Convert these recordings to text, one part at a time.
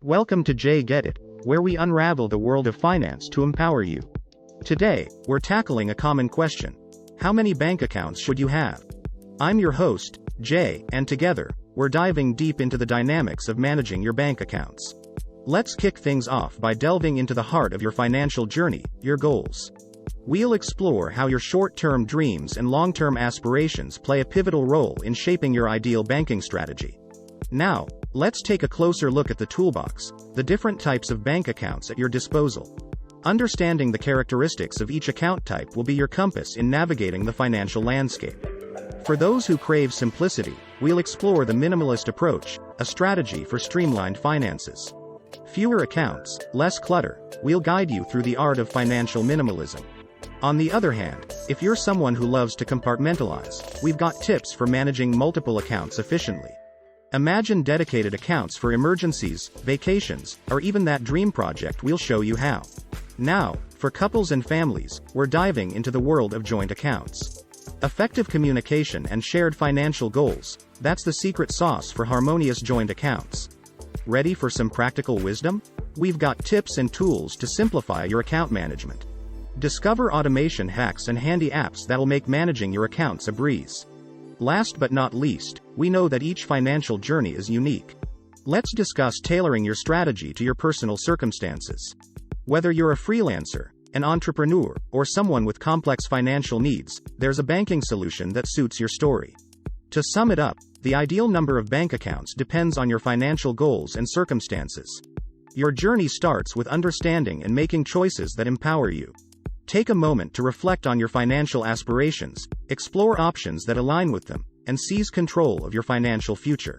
Welcome to Jay Get It, where we unravel the world of finance to empower you. Today, we're tackling a common question. How many bank accounts should you have? I'm your host, Jay, and together, we're diving deep into the dynamics of managing your bank accounts. Let's kick things off by delving into the heart of your financial journey, your goals. We'll explore how your short-term dreams and long-term aspirations play a pivotal role in shaping your ideal banking strategy. Now, let's take a closer look at the toolbox, the different types of bank accounts at your disposal. Understanding the characteristics of each account type will be your compass in navigating the financial landscape. For those who crave simplicity, we'll explore the minimalist approach, a strategy for streamlined finances. Fewer accounts, less clutter, we'll guide you through the art of financial minimalism. On the other hand, if you're someone who loves to compartmentalize, we've got tips for managing multiple accounts efficiently. Imagine dedicated accounts for emergencies, vacations, or even that dream project. We'll show you how. Now, for couples and families, we're diving into the world of joint accounts. Effective communication and shared financial goals, that's the secret sauce for harmonious joint accounts. Ready for some practical wisdom? We've got tips and tools to simplify your account management. Discover automation hacks and handy apps that'll make managing your accounts a breeze. Last but not least, we know that each financial journey is unique. Let's discuss tailoring your strategy to your personal circumstances. Whether you're a freelancer, an entrepreneur, or someone with complex financial needs, there's a banking solution that suits your story. To sum it up, the ideal number of bank accounts depends on your financial goals and circumstances. Your journey starts with understanding and making choices that empower you. Take a moment to reflect on your financial aspirations, explore options that align with them, and seize control of your financial future.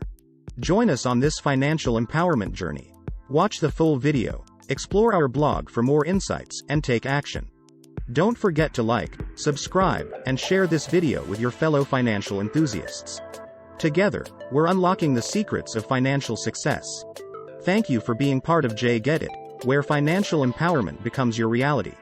Join us on this financial empowerment journey. Watch the full video, explore our blog for more insights, and take action. Don't forget to like, subscribe, and share this video with your fellow financial enthusiasts. Together, we're unlocking the secrets of financial success. Thank you for being part of Jay Get It, where financial empowerment becomes your reality.